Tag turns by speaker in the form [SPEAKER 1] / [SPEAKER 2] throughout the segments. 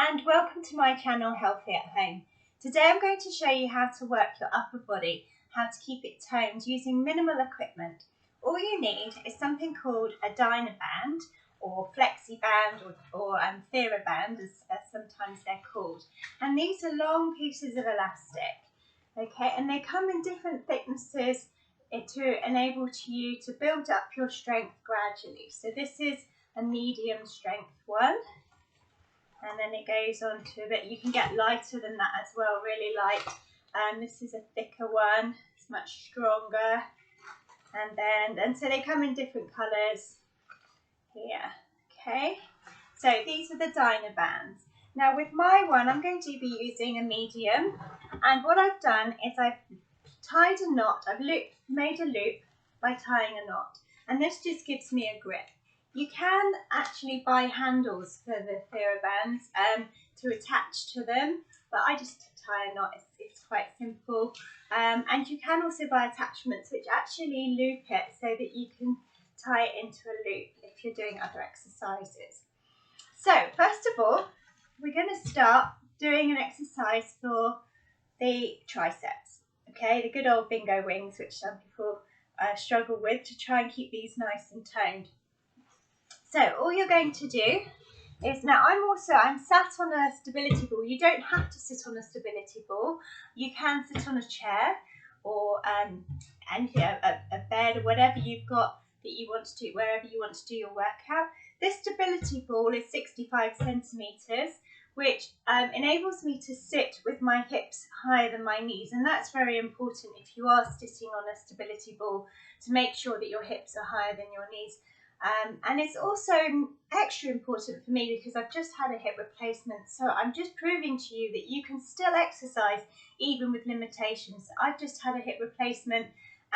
[SPEAKER 1] and welcome to my channel Healthy at Home. Today I'm going to show you how to work your upper body, how to keep it toned using minimal equipment. All you need is something called a Dynaband or FlexiBand or TheraBand as sometimes they're called. And these are long pieces of elastic, okay, and they come in different thicknesses to enable you to build up your strength gradually. So this is a medium strength one. And then it goes on to a bit, you can get lighter than that as well, really light. This is a thicker one, it's much stronger. And so they come in different colours here, okay? So these are the Dynabands. Now with my one, I'm going to be using a medium. And what I've done is I've tied a knot, I've made a loop by tying a knot. And this just gives me a grip. You can actually buy handles for the TheraBands to attach to them, but I just tie a knot, it's quite simple. And you can also buy attachments which actually loop it so that you can tie it into a loop if you're doing other exercises. So first of all, we're going to start doing an exercise for the triceps, okay, the good old bingo wings, which some people struggle with to try and keep these nice and toned. So all you're going to do is, now I'm sat on a stability ball. You don't have to sit on a stability ball. You can sit on a chair or a bed or whatever you've got that you want to do, wherever you want to do your workout. This stability ball is 65 centimetres, which enables me to sit with my hips higher than my knees. And that's very important if you are sitting on a stability ball, to make sure that your hips are higher than your knees. And it's also extra important for me because I've just had a hip replacement, so I'm just proving to you that you can still exercise even with limitations. I've just had a hip replacement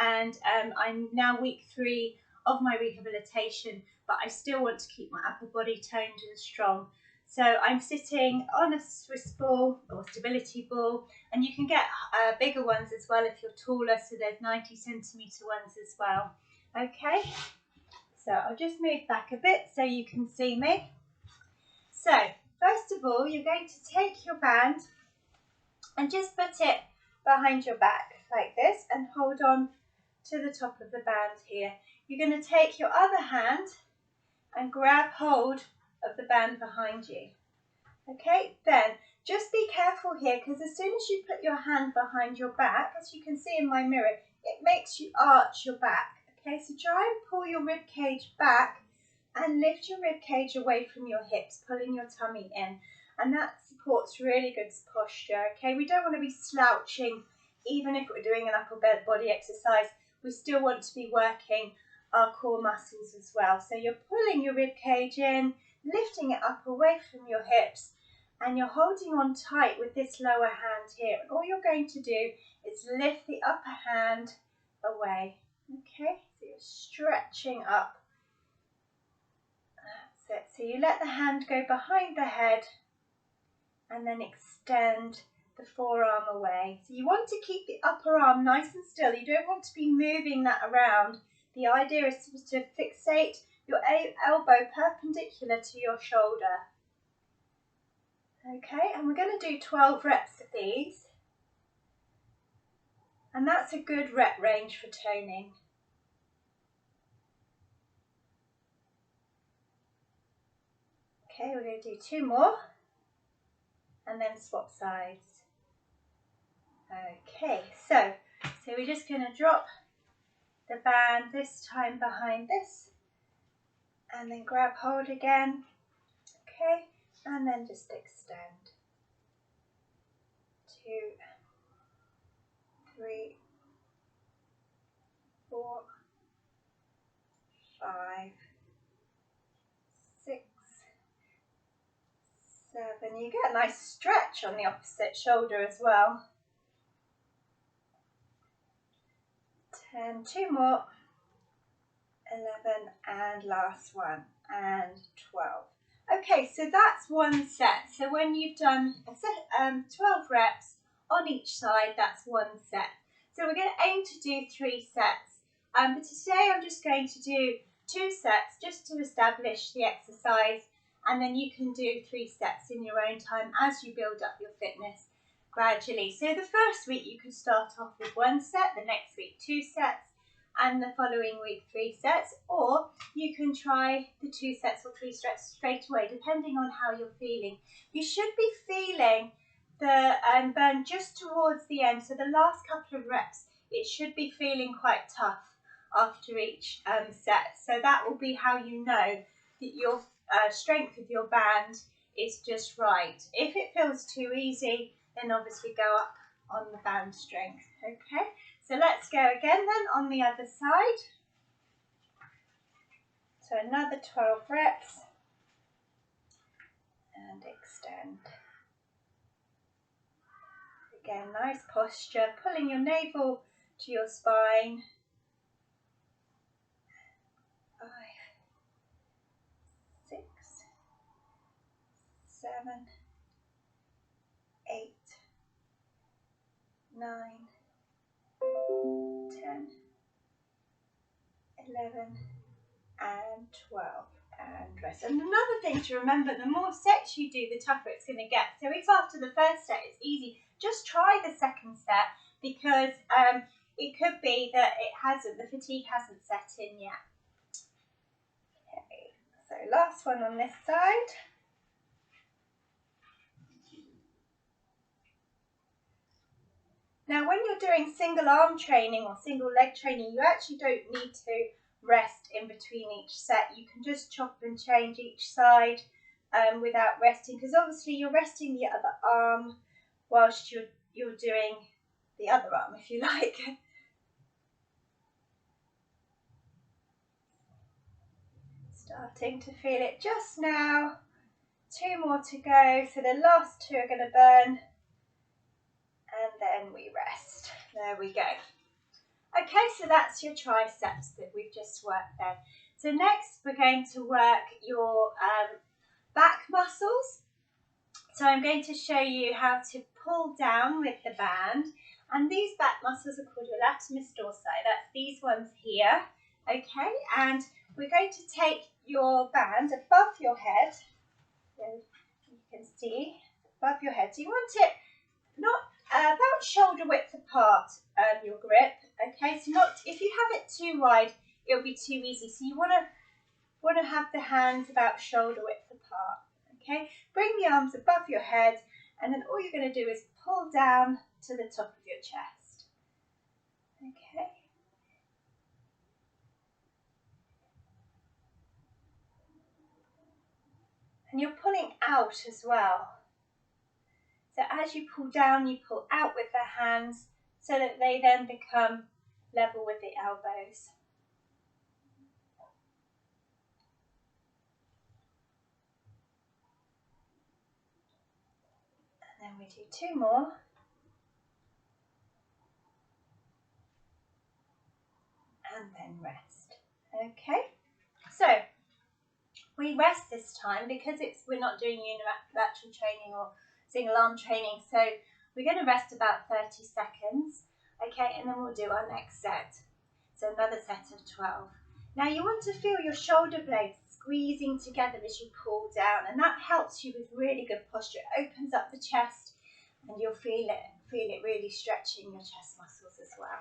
[SPEAKER 1] and I'm now week 3 of my rehabilitation, but I still want to keep my upper body toned and strong. So I'm sitting on a Swiss ball or stability ball, and you can get bigger ones as well if you're taller, so there's 90 centimetre ones as well. Okay. So I'll just move back a bit so you can see me. So first of all, you're going to take your band and just put it behind your back like this and hold on to the top of the band here. You're going to take your other hand and grab hold of the band behind you. Okay, then just be careful here, because as soon as you put your hand behind your back, as you can see in my mirror, it makes you arch your back. Okay, so try and pull your rib cage back and lift your rib cage away from your hips, pulling your tummy in. And that supports really good posture, okay? We don't want to be slouching, even if we're doing an upper body exercise. We still want to be working our core muscles as well. So you're pulling your rib cage in, lifting it up away from your hips, and you're holding on tight with this lower hand here. And all you're going to do is lift the upper hand away. Okay, so you're stretching up. That's it. So you let the hand go behind the head and then extend the forearm away. So you want to keep the upper arm nice and still. You don't want to be moving that around. The idea is to fixate your elbow perpendicular to your shoulder. Okay, and we're going to do 12 reps of these. And that's a good rep range for toning. Okay, we're going to do 2 more and then swap sides. Okay, so we're just going to drop the band this time behind this and then grab hold again. Okay, and then just extend. 2, 3, 4, 5, 6, 7. You get a nice stretch on the opposite shoulder as well. 10, 2 more, 11, and last one, and 12. Okay, so that's one set. So when you've done a set, 12 reps on each side, that's one set. So we're going to aim to do 3 sets. But today I'm just going to do 2 sets just to establish the exercise and then you can do 3 sets in your own time as you build up your fitness gradually. So the first week you could start off with 1 set, the next week 2 sets, and the following week 3 sets, or you can try the 2 sets or 3 sets straight away, depending on how you're feeling. You should be feeling the burn just towards the end, so the last couple of reps, it should be feeling quite tough after each set. So that will be how you know that your strength of your band is just right. If it feels too easy, then obviously go up on the band strength. Okay, so let's go again then on the other side. So another 12 reps and extend. Again, nice posture, pulling your navel to your spine. 5, 6, 7, 8, 9, 10, 11, and 12. And rest. And another thing to remember, the more sets you do, the tougher it's going to get. So if after the first set it's easy, just try the second set, because it could be that the fatigue hasn't set in yet. Okay, so last one on this side. Now when you're doing single arm training or single leg training, you actually don't need to rest in between each set. You can just chop and change each side without resting, because obviously you're resting the other arm whilst you're doing the other arm, if you like. Starting to feel it just now. 2 more to go, so the last 2 are going to burn, and then we rest. There we go. Okay, so that's your triceps that we've just worked then. So next we're going to work your back muscles. So I'm going to show you how to pull down with the band, and these back muscles are called your latissimus dorsi. That's these ones here, okay? And we're going to take your band above your head, and you can see above your head. So you want it not about shoulder width apart, your grip, okay? So not, if you have it too wide, it'll be too easy. So you want to have the hands about shoulder width apart, okay? Bring the arms above your head, and then all you're going to do is pull down to the top of your chest, okay? And you're pulling out as well. So as you pull down, you pull out with the hands so that they then become level with the elbows. And then we do 2 more. And then rest. Okay, so we rest this time because we're not doing unilateral training or single arm training, so we're going to rest about 30 seconds, okay, and then we'll do our next set. So another set of 12. Now you want to feel your shoulder blades squeezing together as you pull down, and that helps you with really good posture. It opens up the chest, and you'll feel it really stretching your chest muscles as well.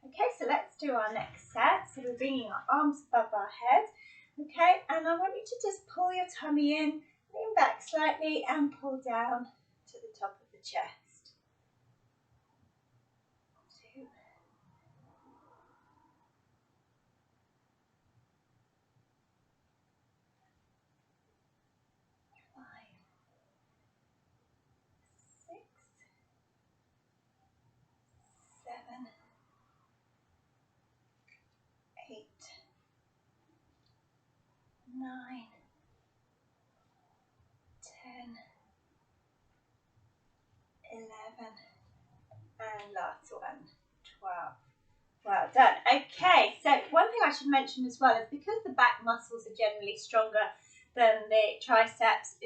[SPEAKER 1] Okay, so let's do our next set. So we're bringing our arms above our head, okay, and I want you to just pull your tummy in, lean back slightly, and pull down to the top of the chest. 2, 5, 6, 7, 8, 9, 10, 11, and last one, 12. Well done. Okay, so one thing I should mention as well is because the back muscles are generally stronger than the triceps,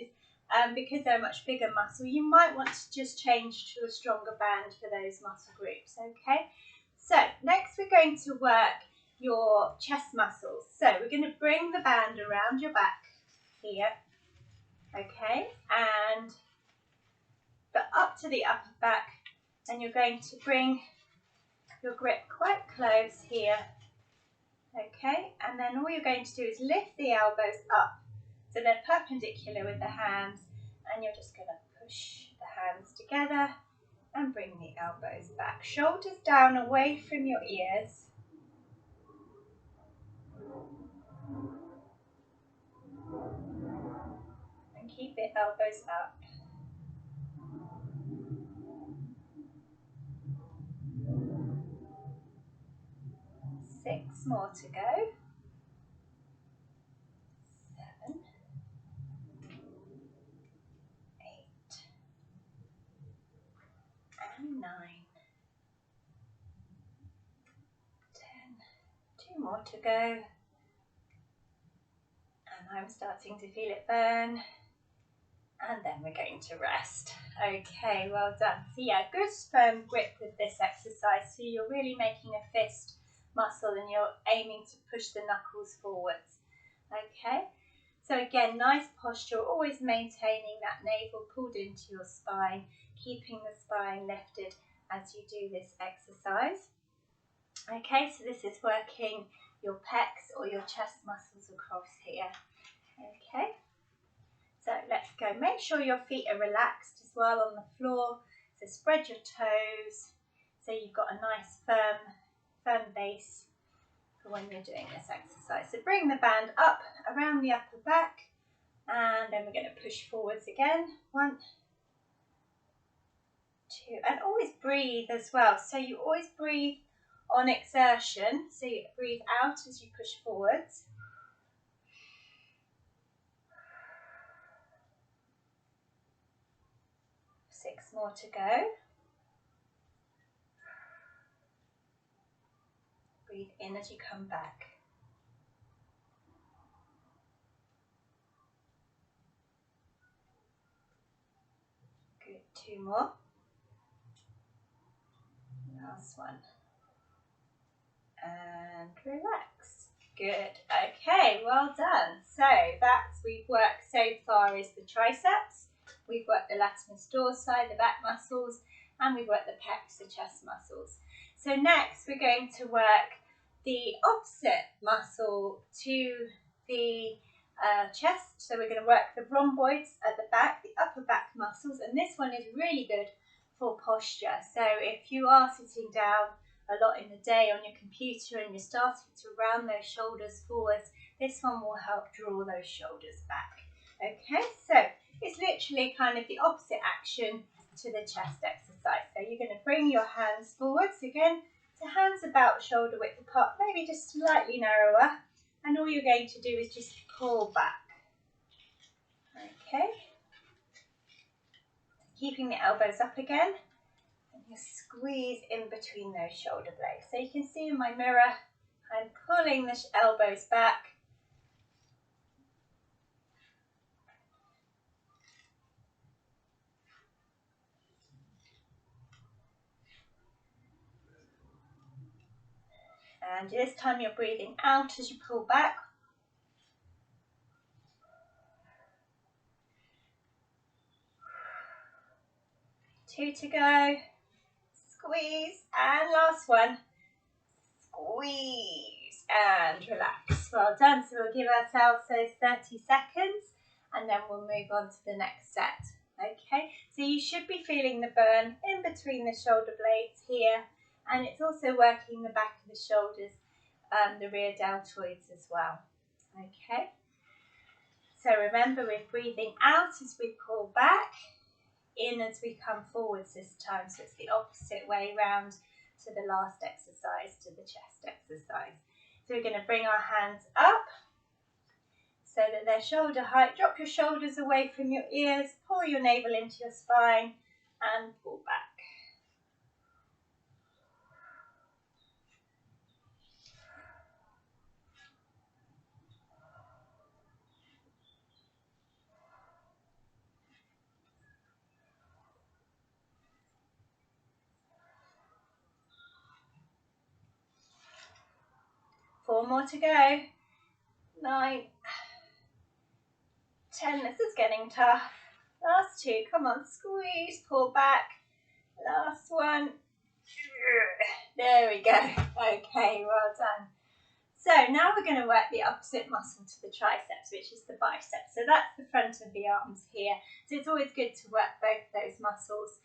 [SPEAKER 1] because they're a much bigger muscle, you might want to just change to a stronger band for those muscle groups, okay? So next we're going to work your chest muscles. So we're going to bring the band around your back here, the upper back, and you're going to bring your grip quite close here. Okay, and then all you're going to do is lift the elbows up so they're perpendicular with the hands, and you're just going to push the hands together and bring the elbows back. Shoulders down away from your ears. And keep it elbows up. 6 more to go. 7, 8, and 9, 10. 2 more to go. And I'm starting to feel it burn. And then we're going to rest. Okay, well done. So yeah, good firm grip with this exercise. So you're really making a fist muscle and you're aiming to push the knuckles forwards. Okay, so again, nice posture, always maintaining that navel pulled into your spine, keeping the spine lifted as you do this exercise. Okay, so this is working your pecs or your chest muscles across here. Okay. So let's go. Make sure your feet are relaxed as well on the floor. So spread your toes so you've got a nice firm base for when you're doing this exercise. So bring the band up around the upper back, and then we're going to push forwards again. 1, 2, and always breathe as well. So you always breathe on exertion. So you breathe out as you push forwards. 6 more to go. Breathe in as you come back. Good, 2 more. Last one. And relax. Good. Okay, well done. So we've worked so far is the triceps. We've worked the latissimus dorsi, the back muscles, and we've worked the pecs, the chest muscles. So next we're going to work the opposite muscle to the chest. So we're going to work the rhomboids at the back, the upper back muscles, and this one is really good for posture. So if you are sitting down a lot in the day on your computer and you're starting to round those shoulders forwards, this one will help draw those shoulders back. Okay, so it's literally kind of the opposite action to the chest exercise. So you're going to bring your hands forwards again, to hands about shoulder width apart, maybe just slightly narrower, and all you're going to do is just pull back. Okay, keeping the elbows up again. You squeeze in between those shoulder blades. So you can see in my mirror, I'm pulling the elbows back. And this time you're breathing out as you pull back. 2 to go. Squeeze, and last one. Squeeze and relax. Well done. So we'll give ourselves those 30 seconds and then we'll move on to the next set. Okay, so you should be feeling the burn in between the shoulder blades here, and it's also working the back of the shoulders, the rear deltoids as well. Okay, so remember we're breathing out as we pull back, in as we come forwards this time, so it's the opposite way round to the last exercise, to the chest exercise. So we're going to bring our hands up so that they're shoulder height. Drop your shoulders away from your ears, pull your navel into your spine and pull back. Four more to go. 9, 10, this is getting tough. Last 2, come on, squeeze, pull back, Last one. There we go. Okay, well done. So now we're going to work the opposite muscle to the triceps, which is the biceps. So that's the front of the arms here. So it's always good to work both those muscles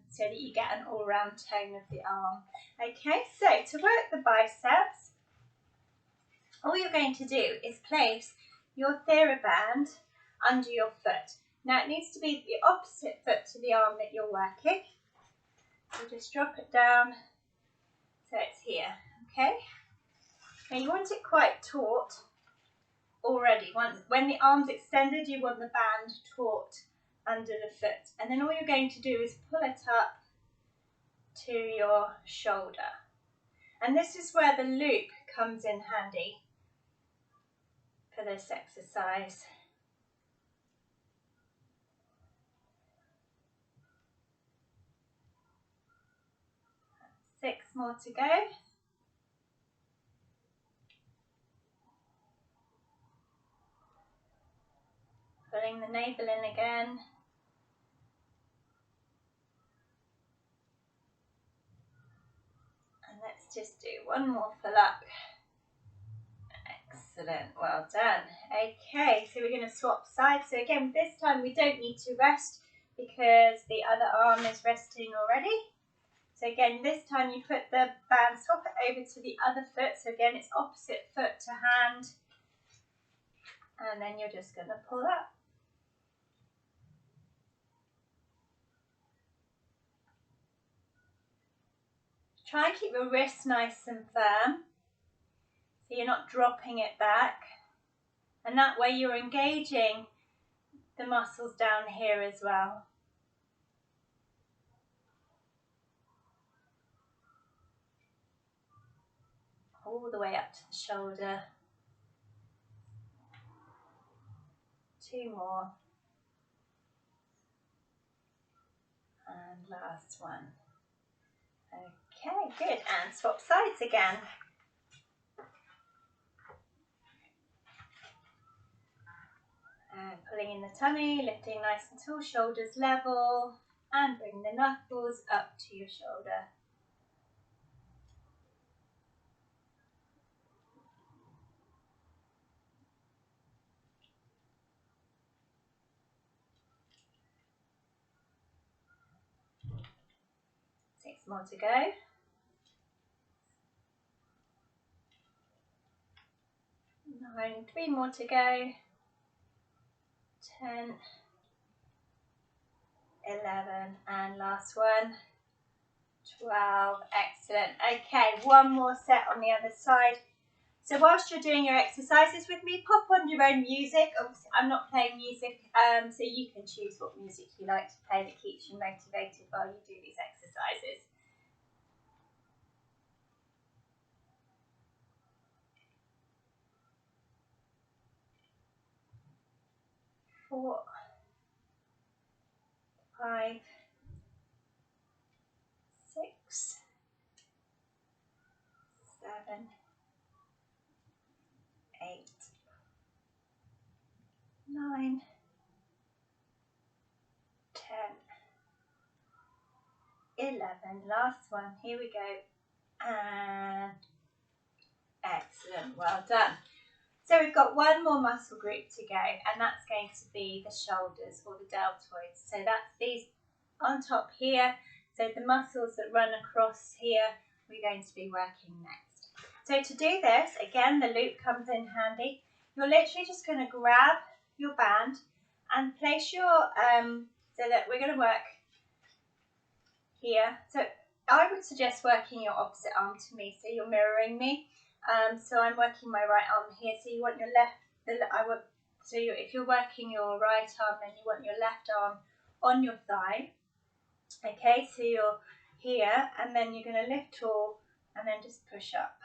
[SPEAKER 1] so that you get an all-round tone of the arm. Okay, so to work the biceps, all you're going to do is place your TheraBand under your foot. Now it needs to be the opposite foot to the arm that you're working. So just drop it down so it's here, okay? Now you want it quite taut already. When the arm's extended, you want the band taut under the foot. And then all you're going to do is pull it up to your shoulder. And this is where the loop comes in handy for this exercise. 6 more to go. Pulling the navel in again. And let's just do one more pull up. Excellent, well done. Okay, so we're going to swap sides. So again, this time we don't need to rest because the other arm is resting already. So again, this time you put the band, swap it over to the other foot. So again, it's opposite foot to hand. And then you're just going to pull up. Try and keep your wrists nice and firm, so you're not dropping it back. And that way you're engaging the muscles down here as well. All the way up to the shoulder. 2 more. And last one. Okay, good. And swap sides again. And pulling in the tummy, lifting nice and tall, shoulders level, and bring the knuckles up to your shoulder. Six more to go. 9, 3 more to go. 10, 11, and last one. 12, excellent. Okay, one more set on the other side. So whilst you're doing your exercises with me, pop on your own music. Obviously, I'm not playing music, so you can choose what music you like to play that keeps you motivated while you do these exercises. Four, 5, 6, 7, 8, 9, 10, 11. Last one. Here we go. And excellent. Well done. So we've got one more muscle group to go, and that's going to be the shoulders or the deltoids. So that's these on top here. So the muscles that run across here, we're going to be working next. So to do this, again, the loop comes in handy. You're literally just going to grab your band and place your, so that we're going to work here. So I would suggest working your opposite arm to me, so you're mirroring me. So I'm working my right arm here. So you want your left. If you're working your right arm, then you want your left arm on your thigh. Okay, so you're here, and then you're going to lift tall, and then just push up.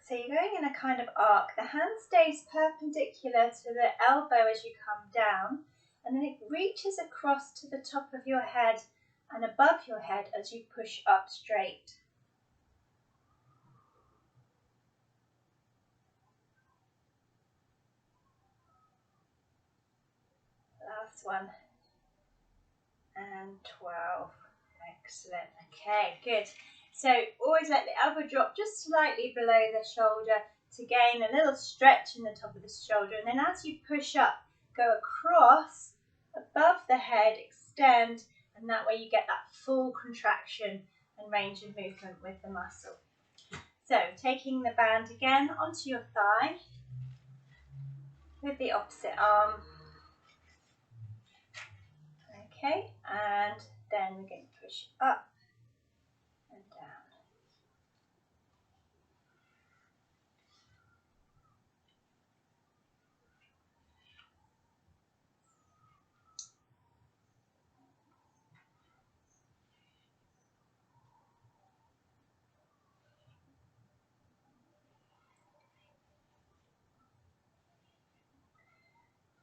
[SPEAKER 1] So you're going in a kind of arc. The hand stays perpendicular to the elbow as you come down, and then it reaches across to the top of your head and above your head as you push up straight. last one, and 12. Excellent. Okay, good. So always let the elbow drop just slightly below the shoulder to gain a little stretch in the top of the shoulder, and then as you push up, go across above the head, extend, and that way you get that full contraction and range of movement with the muscle. So taking the band again onto your thigh with the opposite arm. Okay, and then we're going to push up and down.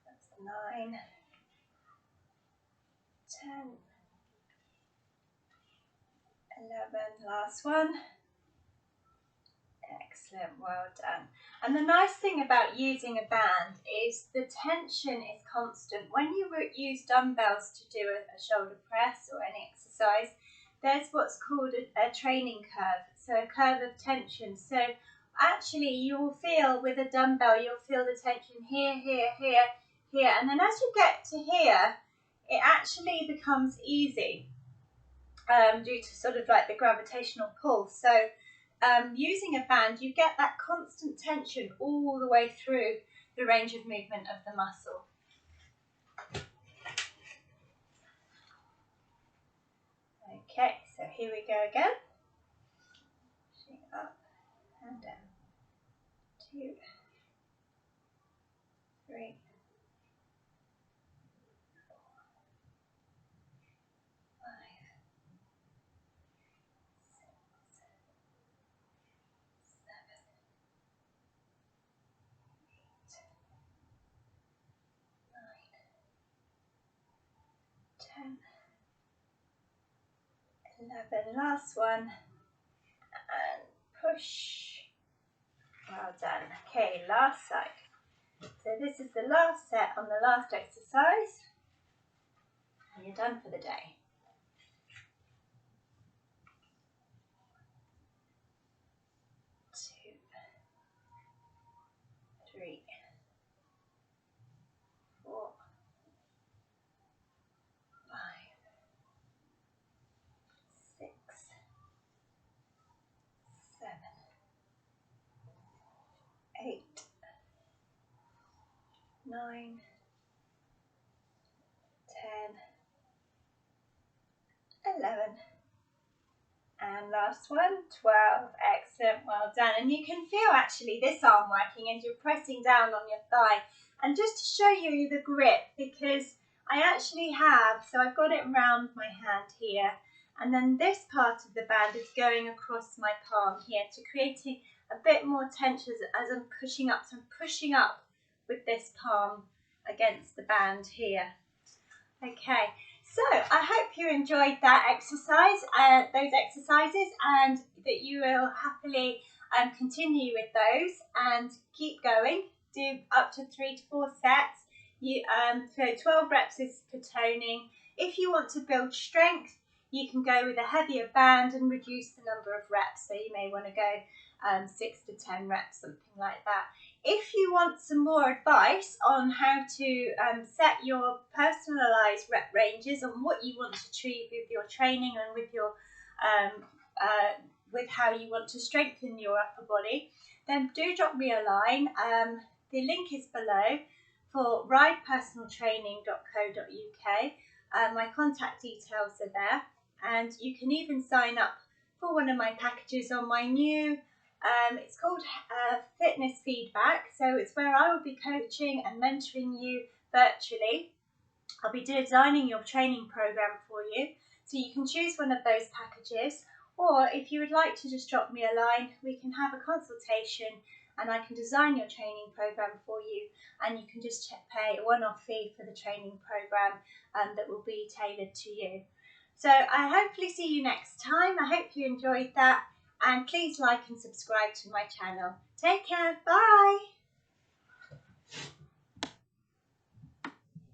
[SPEAKER 1] That's 9, 10, 11, last one. Excellent, well done. And the nice thing about using a band is the tension is constant. When you use dumbbells to do a shoulder press or any exercise, there's what's called a training curve, so a curve of tension. So actually you will feel with a dumbbell, you'll feel the tension here, here, here, here, and then as you get to here, it actually becomes easy due to sort of like the gravitational pull. So using a band, you get that constant tension all the way through the range of movement of the muscle. Okay, so here we go again. Up and down. 2, 3, 4, 5, 6, 7, 8, 9, 10, 11. Last one. And push. Well done. Okay, last side. So this is the last set on the last exercise. And you're done for the day. 2, 3, 4, 5, 6, 7, 8, 9, 10, 11, and last one, 12. Excellent, well done. And you can feel actually this arm working as you're pressing down on your thigh. And just to show you the grip, because I actually have, so I've got it around my hand here, and then this part of the band is going across my palm here to creating a bit more tension as I'm pushing up. So I'm pushing up with this palm against the band here. Okay, so I hope you enjoyed that exercise, those exercises, and that you will happily continue with those and keep going. Do up to 3 to 4 sets. So 12 reps is for toning. If you want to build strength, you can go with a heavier band and reduce the number of reps. So you may want to go 6 to 10 reps, something like that. If you want some more advice on how to set your personalised rep ranges on what you want to achieve with your training and with your with how you want to strengthen your upper body, then do drop me a line. The link is below for ridepersonaltraining.co.uk. My contact details are there, and you can even sign up for one of my packages on my new it's called Fitness Feedback. So it's where I will be coaching and mentoring you virtually. I'll be designing your training program for you, so you can choose one of those packages, or if you would like to just drop me a line, we can have a consultation and I can design your training program for you, and you can just pay a one-off fee for the training program that will be tailored to you. So I hopefully see you next time. I hope you enjoyed that, and please like and subscribe to my channel. Take care, bye!